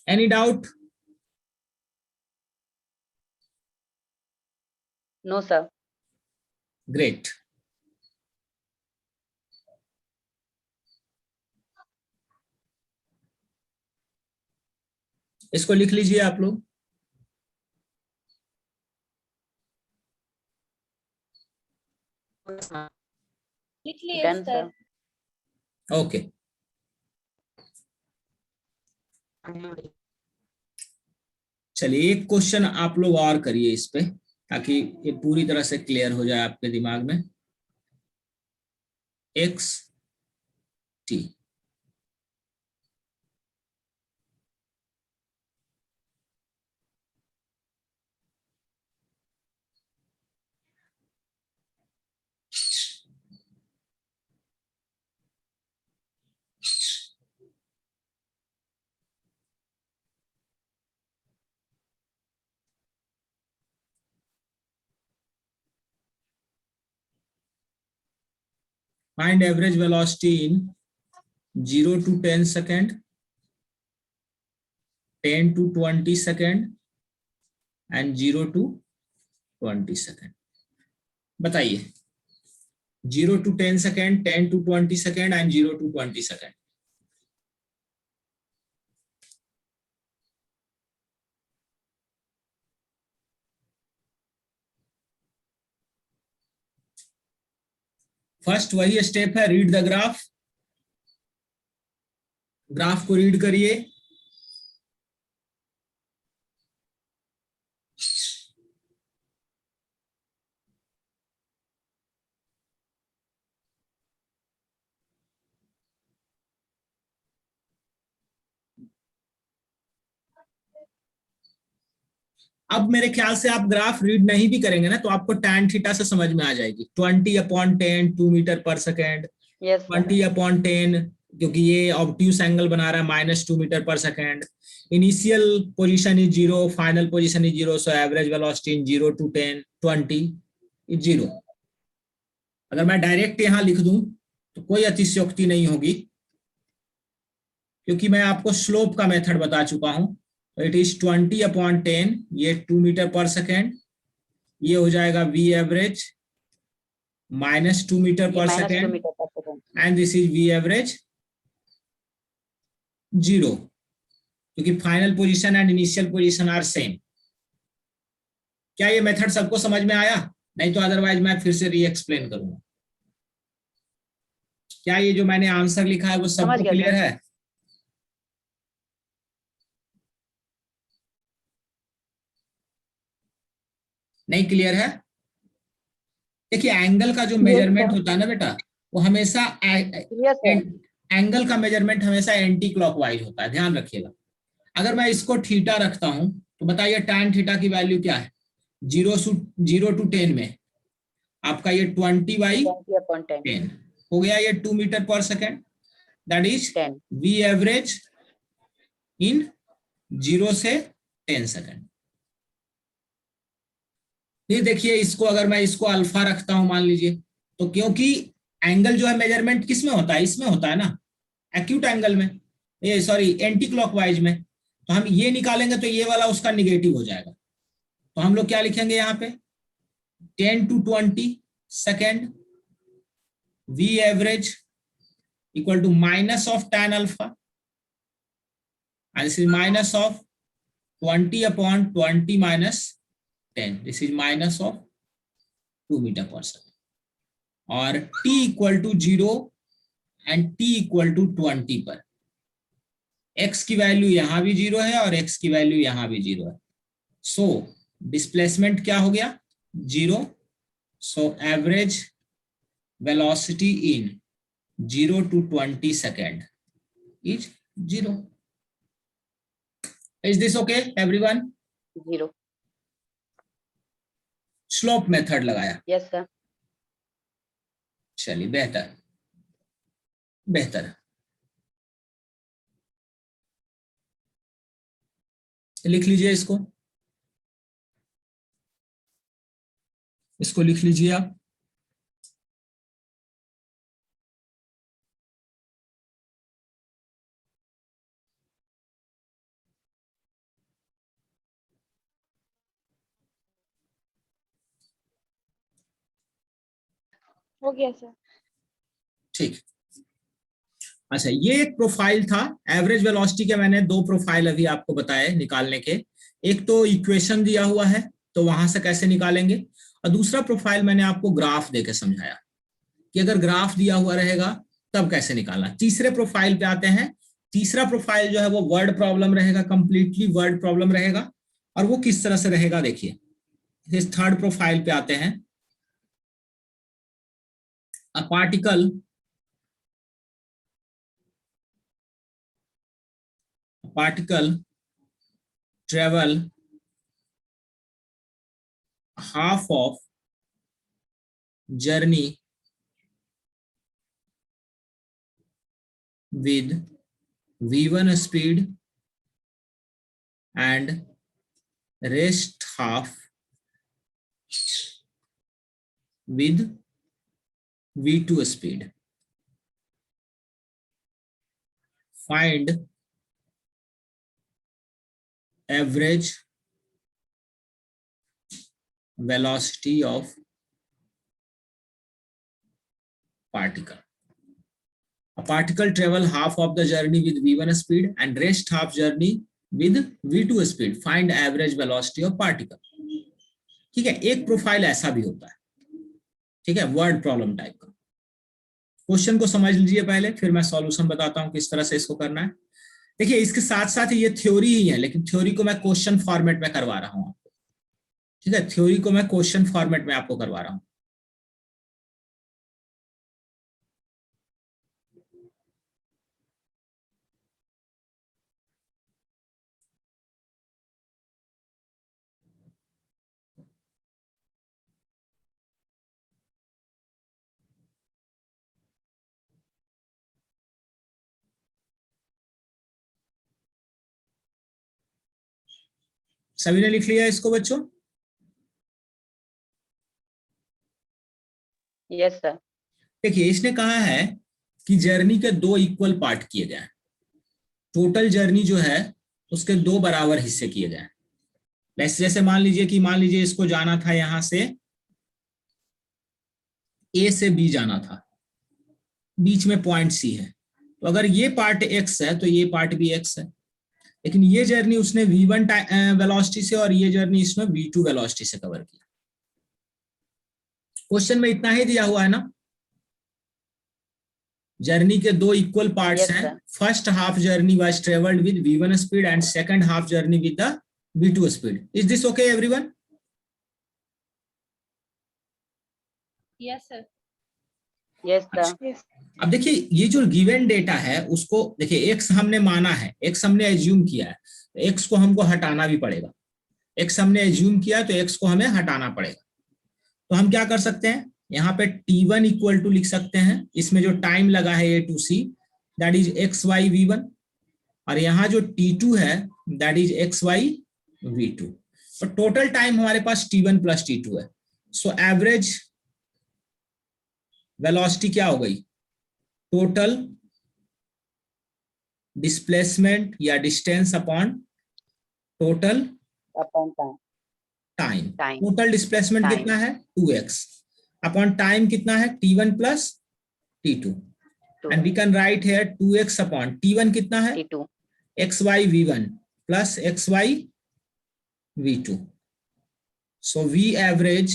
Any doubt? No, sir. Great. इसको लिख लीजिए आप लोग। Done, sir. ओके, चलिए एक क्वेश्चन आप लोग और करिए इस पे ताकि ये पूरी तरह से क्लियर हो जाए आपके दिमाग में। X T find average velocity in 0 to 10 second, 10 to 20 second and 0 to 20 second. बताइए 0 to 10 second, 10 to 20 second and 0 to 20 second. First वही स्टेप है, रीड द ग्राफ। ग्राफ को रीड करिए। अब मेरे ख्याल से आप ग्राफ रीड नहीं भी करेंगे ना तो आपको tan थीटा से समझ में आ जाएगी। 20/10 2 metre per second, Yes, sir. 20/10 क्योंकि ये ऑब्ट्यूस एंगल बना रहा है -2 metre per second. Initial position is 0, final position is 0, so average velocity in 0 to 10 20 is 0। अगर मैं डायरेक्ट यहाँ लिख दूं तो कोई अतिशयोक्ति नहीं होगी क्योंकि मैं आपको स्लोप का मेथड बता चुका हूं। इट इज 20/10, ये 2 मीटर पर सेकेंड, ये हो जाएगा V average -2 metre per -2 second meter per second. And this is V average 0 क्योंकि final position and initial position are same. क्या ये मेथड सबको समझ में आया? नहीं तो अदरवाइज मैं फिर से री एक्सप्लेन करूंगा। क्या ये जो मैंने आंसर लिखा है वो समझ सबको गया क्लियर सर। है? नहीं क्लियर है? देखिए एंगल का जो मेजरमेंट होता है ना बेटा, वो हमेशा Yes, sir. एंगल का मेजरमेंट हमेशा एंटी क्लॉकवाइज होता है, ध्यान रखिएगा। अगर मैं इसको थीटा रखता हूं तो बताइए tan थीटा की वैल्यू क्या है? 0 to 10 में आपका ये 20/10 20/10. हो गया, ये 2 metre per second, that is 10. V average in 0 से 10 सेकेंड। ये देखिए इसको अगर मैं इसको अल्फा रखता हूं मान लीजिए, तो क्योंकि एंगल जो है मेजरमेंट किस में होता है? इसमें होता है ना, एक्यूट एंगल में, ये सॉरी एंटी क्लॉकवाइज में। तो हम ये निकालेंगे तो ये वाला उसका निगेटिव हो जाएगा। तो हम लोग क्या लिखेंगे यहाँ पे? 10 to 20 second V average equal to minus of tan alpha and this is -20/20 - 10, this is minus of 2 metre per second, और t इक्वल टू 0 एंड t इक्वल टू 20 पर x की वैल्यू यहां भी 0 है और x की वैल्यू यहां भी 0 है। सो डिस्प्लेसमेंट क्या हो गया? 0। सो average velocity in 0 to 20 second is 0. Is this okay everyone? 0. Slope method लगाया। Yes sir. चलिए बेहतर बेहतर। लिख लीजिए इसको लिख लीजिए आप। हो गया सर। ठीक, अच्छा ये एक प्रोफाइल था एवरेज वेलोसिटी के। मैंने 2 प्रोफाइल अभी आपको बताए निकालने के। एक तो इक्वेशन दिया हुआ है तो वहां से कैसे निकालेंगे, और दूसरा प्रोफाइल मैंने आपको ग्राफ देके समझाया कि अगर ग्राफ दिया हुआ रहेगा तब कैसे निकालना। तीसरे प्रोफाइल पे आते हैं। तीसरा प्रोफाइल जो है वो वर्ड प्रॉब्लम रहेगा, कंप्लीटली वर्ड प्रॉब्लम रहेगा। और वो किस तरह से रहेगा देखिए। इस थर्ड प्रोफाइल पे आते हैं। A particle travel half of journey with v1 speed and rest half with v2 speed. Find average velocity of particle. A particle travel half of the journey with v1 speed and rest half journey with v2 speed. Find average velocity of particle. ठीक है, एक प्रोफाइल ऐसा भी होता है। ठीक है, वर्ड प्रॉब्लम टाइप का। क्वेश्चन को समझ लीजिए पहले, फिर मैं सॉल्यूशन बताता हूं किस तरह से इसको करना है। देखिए इसके साथ साथ ये थ्योरी ही है, लेकिन थ्योरी को मैं क्वेश्चन फॉर्मेट में करवा रहा हूं आपको। ठीक है, थ्योरी को मैं क्वेश्चन फॉर्मेट में आपको करवा रहा हूं। सभी ने लिख लिया इसको बच्चों? Yes sir. देखिए इसने कहा है कि जर्नी के 2 इक्वल पार्ट किए गए हैं। टोटल जर्नी जो है उसके 2 बराबर हिस्से किए गए हैं। जैसे मान लीजिए इसको जाना था, यहां से ए से बी जाना था, बीच में पॉइंट सी है। तो अगर ये पार्ट x है तो ये पार्ट भी x है। लेकिन ये जर्नी उसने v1 वेलोसिटी से और ये जर्नी इसने v2 वेलोसिटी से कवर किया। क्वेश्चन में इतना ही दिया हुआ है ना। जर्नी के 2 इक्वल पार्ट्स हैं। First half journey was travelled with v1 speed and second half journey with the v2 speed. Is this okay everyone? Yes sir. Yes sir. अब देखिए ये जो गिवन डेटा है उसको देखिए, x हमने माना है, x हमने एज्यूम किया है, तो x को हमको हटाना भी पड़ेगा। x हमने एज्यूम किया तो x को हमें हटाना पड़ेगा। तो हम क्या कर सकते हैं, यहाँ पे t1 इक्वल टू लिख सकते हैं। इसमें जो टाइम लगा है a to c that is xy v1, और यहाँ जो t2 है दैट इज xy v2। तो टोटल टाइम हमारे पास t1 प्लस t2 है। सो एवरेज वेलोसिटी क्या हो गई? टोटल डिस्प्लेसमेंट या distance upon total Upon time. Time. Time. Total displacement Time. कितना है? 2x अपॉन टाइम कितना है? t1 plus t2। And we can write here 2x upon t1 कितना है? T2. xy v1 plus xy v2। So V average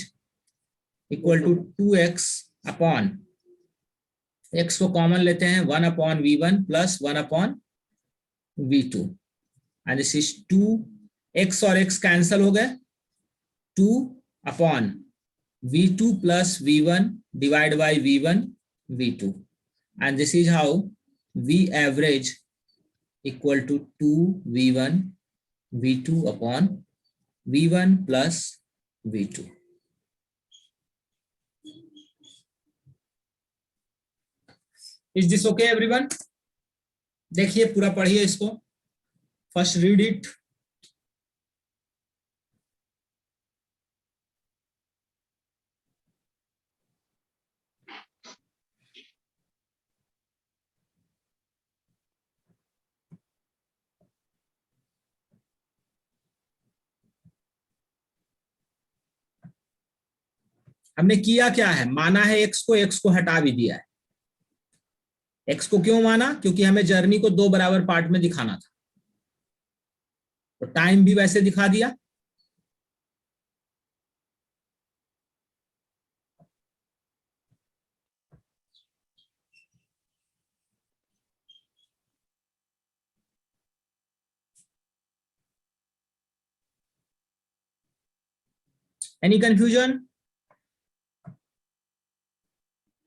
equal to 2x upon, x को कॉमन लेते हैं, 1 upon V1 plus 1 upon V2 and this is 2, x और x कैंसल हो गए, 2 upon V2 plus V1 divided by V1 V2 and this is how V average equal to 2 V1 V2 upon V1 plus V2. Is this okay everyone? देखिए पूरा पढ़िए इसको, फर्स्ट रीड इट. हमने किया क्या है, माना है x को हटा भी दिया है. x को क्यों माना, क्योंकि हमें जर्नी को 2 बराबर पार्ट में दिखाना था, तो टाइम भी वैसे दिखा दिया. Any confusion?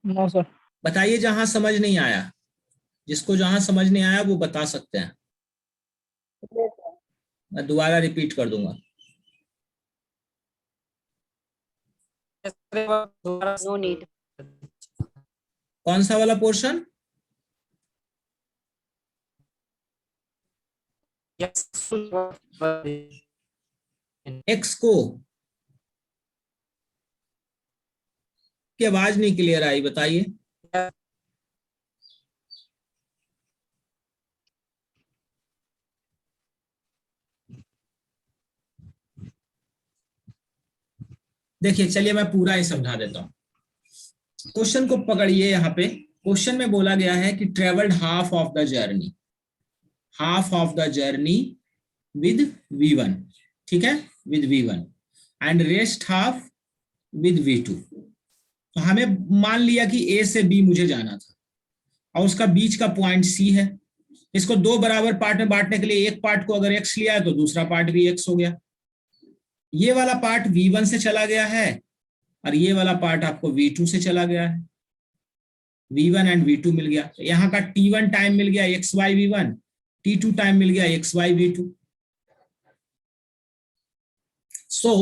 No sir. बताइए जहां समझ नहीं आया, जिसको जहां समझ नहीं आया वो बता सकते हैं, मैं दोबारा रिपीट कर दूंगा. No need. कौन सा वाला पोर्शन? एक्स को, की आवाज नहीं क्लियर आई, बताइए. देखिए चलिए मैं पूरा ही समझा देता हूं. क्वेश्चन को पकड़िए. यहाँ पे क्वेश्चन में बोला गया है कि travelled half of the journey, half of the journey with V1, ठीक है, with V1 and rest half with V2. तो हमें मान लिया कि A से B मुझे जाना था और उसका बीच का पॉइंट C है. इसको 2 बराबर पार्ट में बांटने के लिए एक पार्ट को अगर x लिया है तो दूसरा पार्ट भी x हो गया. ये वाला पार्ट V1 से चला गया है और ये वाला पार्ट आपको V2 से चला गया है. V1 एंड V2 मिल गया. तो यहाँ का T1 टाइम मिल गया xy V1, T2 टाइम मिल गया xy V2. So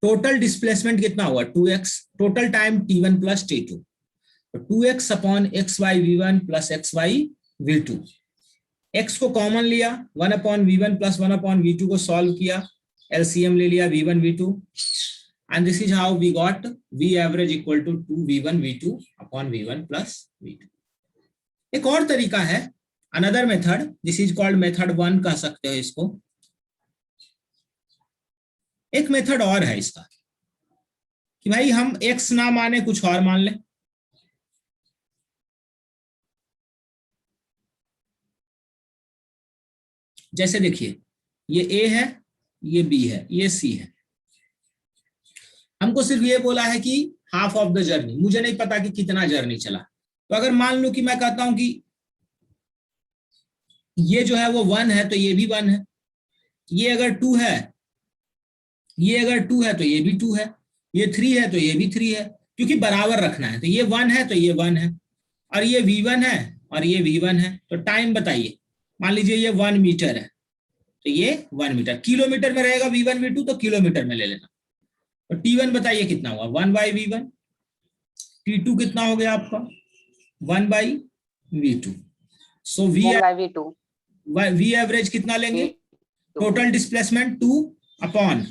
total displacement कितना हुआ, 2x. Total time T1 plus T2, तो 2x upon xy V1 plus xy V2. x को कॉमन लिया, 1 upon V1 plus 1 upon V2 को सॉल्व किया, LCM ले लिया V1 V2 and this is how we got V average equal to 2 V1 V2 upon V1 plus V2. एक और तरीका है, another method, this is called method 1 कह सकते हो इसको. एक मेथड और है इसका कि भाई हम x ना माने कुछ और मान लें. जैसे देखिए ये A है, ये B है, ये C है. हमको सिर्फ ये बोला है कि हाफ ऑफ द जर्नी, मुझे नहीं पता कि कितना जर्नी चला. तो अगर मान लो कि मैं कहता हूं कि ये जो है वो 1 है तो ये भी 1 है, ये अगर 2 है, ये अगर 2 है तो ये भी 2 है, ये 3 है तो ये भी 3 है, क्योंकि बराबर रखना है. तो ये 1 है तो ये 1 है, और ये V1 है और ये V1 है. तो टाइम बताइए, मान लीजिए ये 1 मीटर है तो ये 1 मीटर. किलोमीटर में रहेगा V1 V2 तो किलोमीटर में ले लेना. तो T1 बताइए कितना हुआ, 1 बाई V1. T2 कितना हो गया आपका, 1 by V2. So V average कितना लेंगे, total displacement 2 upon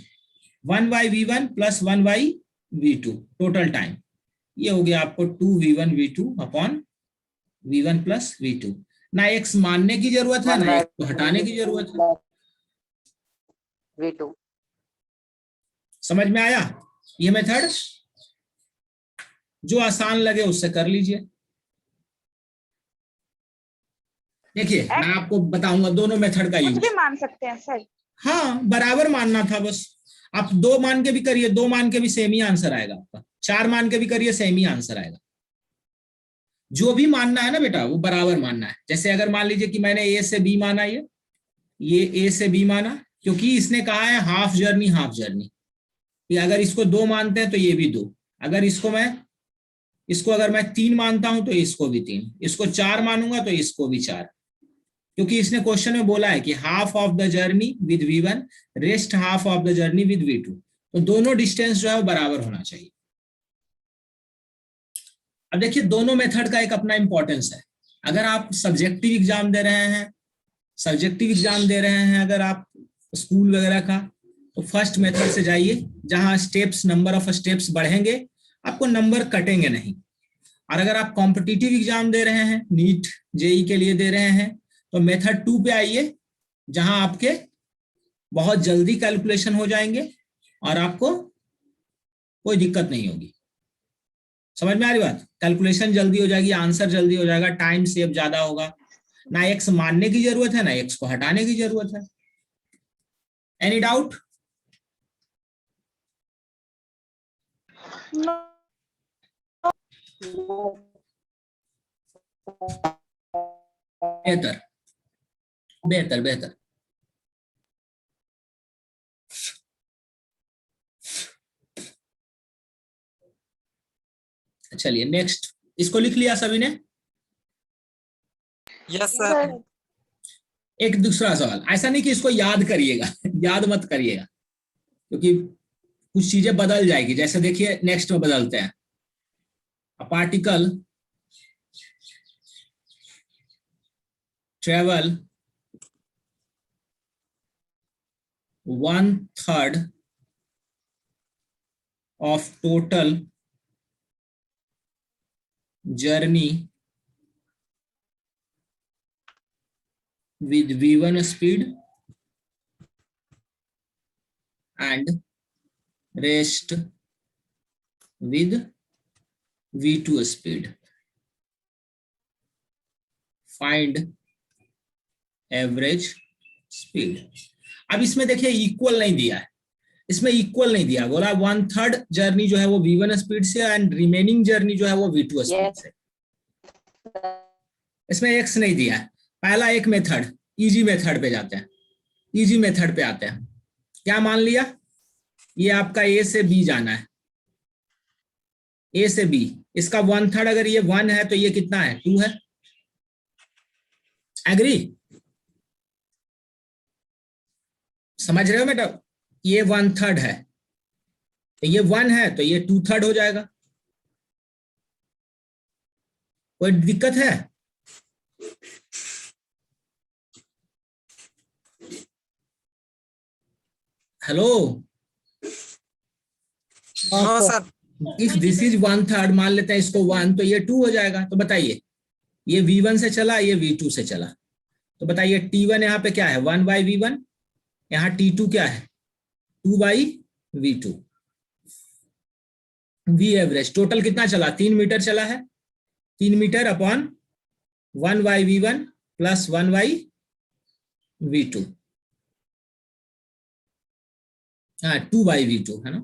1 by V1 plus 1 by V2 total time. ये हो गया आपको 2 V1 V2 upon V1 plus V2. ना x मानने की जरूरत है ना x को हटाने की जरूरत है. V2. समझ में आया? ये मेथड जो आसान लगे उससे कर लीजिए. देखिए मैं आपको बताऊंगा दोनों मेथड का यूज. कुछ भी मान सकते हैं सर. हाँ बराबर मानना था बस. आप 2 मान के भी करिए, 2 मान के भी सेम ही आंसर आएगा आपका, 4 मान के भी करिए सेम ही आंसर आएगा। जो भी मानना है ना बेटा वो बराबर मानना है। जैसे अगर मान लीजिए कि मैंने ए से बी माना, ये ए से बी माना, क्योंकि इसने कहा है हाफ जर्नी हाफ जर्नी, कि अगर इसको 2 मानते हैं तो ये भी 2, अगर इसको अगर मैं 3 मानता हूं तो इसको भी 3, इसको 4 मानूंगा तो इसको भी 4, क्योंकि इसने क्वेश्चन में बोला है कि half of the journey with V1, rest half of the journey with V2, तो दोनों डिस्टेंस जो है वो बराबर होना चाहिए। अब देखिए दोनों मेथड का एक अपना इंपॉर्टेंस है। अगर आप सब्जेक्टिव एग्जाम दे रहे हैं, अगर आप स्कूल वगैरह का, तो फर्स्ट मेथड से जाइए, जहां स्टेप्स, नंबर ऑफ स्टेप्स बढ़ेंगे, आपको नंबर कटेंगे नहीं। और अगर आप कॉम्पिटिटिव एग्जाम दे रहे हैं, नीट जेई के लिए दे रहे हैं, तो मेथड 2 पे आइए, जहां आपके बहुत जल्दी कैलकुलेशन हो जाएंगे और आपको कोई दिक्कत नहीं होगी। समझ में आ रही बात? कैलकुलेशन जल्दी हो जाएगी, आंसर जल्दी हो जाएगा, टाइम सेव ज्यादा होगा, ना एक्स मानने की जरूरत है ना एक्स को हटाने की जरूरत है। Any doubt? बेहतर बेहतर बेहतर। चलिए नेक्स्ट, इसको लिख लिया सभी ने? Yes sir. एक दूसरा सवाल, ऐसा नहीं कि इसको याद करिएगा याद मत करिएगा, क्योंकि कुछ चीजें बदल जाएगी। जैसे देखिए नेक्स्ट में बदलते हैं, a particle travel 1/3 of total journey with V1 speed and rest with V2 speed. Find average speed. अब इसमें देखिए इक्वल नहीं दिया है, इसमें इक्वल नहीं दिया, बोला 1/3 जर्नी जो है वो V1 स्पीड से एंड रिमेनिंग जर्नी जो है वो V2 स्पीड से। इसमें एक्स नहीं दिया है। पहला एक मेथड, इजी मेथड पे जाते हैं, इजी मेथड पे आते हैं। क्या मान लिया? ये आपका ए से बी जाना है, ए से बी, इसका 1/3 अगर ये 1 है तो ये कितना है? 2 है। एग्री? समझ रहे हो बेटा? ये 1/3 है, तो ये 1 है तो ये 2/3 हो जाएगा। कोई दिक्कत है? Hello? No sir. If this is 1/3, मान लेते हैं इसको 1, तो ये 2 हो जाएगा। तो बताइए, ये V1 से चला, ये V2 से चला, तो बताइए T1 यहाँ पे क्या है? 1/V1, यहाँ T2 क्या है? 2/V2। V एवरेज टोटल कितना चला? 3 मीटर चला है, 3 metre upon 1/V1 plus 1/V2, हाँ 2/V2 है ना,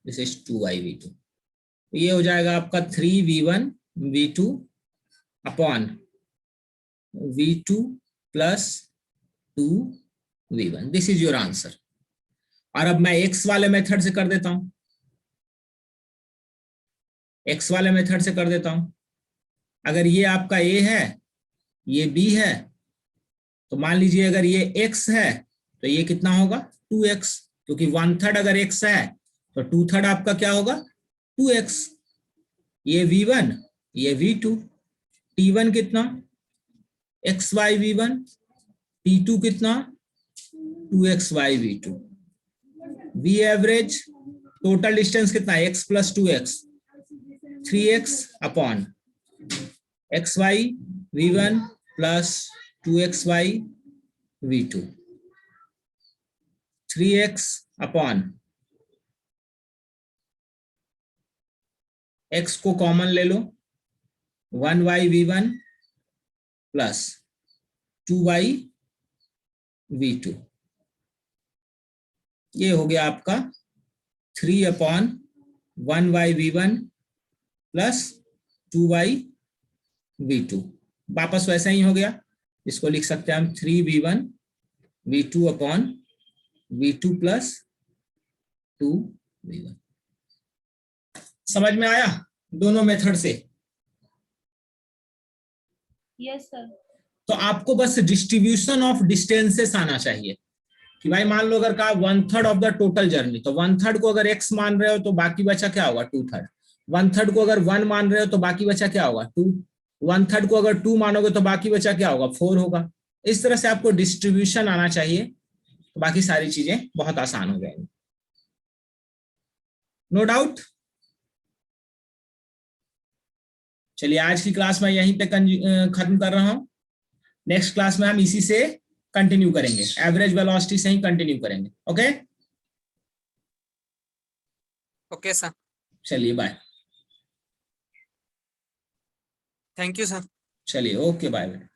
दिस इज 2/V2। तो ये हो जाएगा आपका 3V1V2 upon V2 plus 2V1, this is your answer. और अब मैं एक्स वाले मेथड से कर देता हूं, एक्स वाले मेथड से कर देता हूं। अगर ये आपका ए है, ये बी है, तो मान लीजिए अगर ये एक्स है तो ये कितना होगा? 2x, क्योंकि 1/3 अगर x है तो 2/3 आपका क्या होगा? 2x। ये V1, ये V2, T1 कितना? x/V1, T2 कितना? 2x/V2। V average total distance कितना है? x plus 2x, 3x upon x/V1 plus 2x/V2, 3x upon x को कॉमन ले लो, 1/V1 प्लस 2/V2। ये हो गया आपका 3/1/v1 प्लस 2/v2। वापस वैसा ही हो गया, इसको लिख सकते हैं हम 3v1v2/v2 प्लस 2v1। समझ में आया दोनों मेथड से? Yes, sir. तो आपको बस डिस्ट्रीब्यूशन ऑफ डिस्टेंसेस आना चाहिए कि भाई मान लो अगर कहा 1/3 ऑफ द टोटल जर्नी, तो 1/3 को अगर x मान रहे हो तो बाकी बचा क्या होगा 2/3। 1/3 को अगर 1 मान रहे हो तो बाकी बचा क्या होगा 2। 1/3 को अगर 2 मानोगे तो बाकी बचा क्या होगा 4 होगा। इस तरह से आपको डिस्ट्रीब्यूशन आना चाहिए, तो बाकी सारी चीजें बहुत आसान हो जाएंगी। No doubt. चलिए आज की क्लास में यहीं पे खत्म कर रहा हूं। नेक्स्ट क्लास में हम इसी से कंटिन्यू करेंगे, एवरेज वेलोसिटी से ही कंटिन्यू करेंगे। ओके ओके सर, चलिए बाय। Thank you sir. चलिए ओके बाय।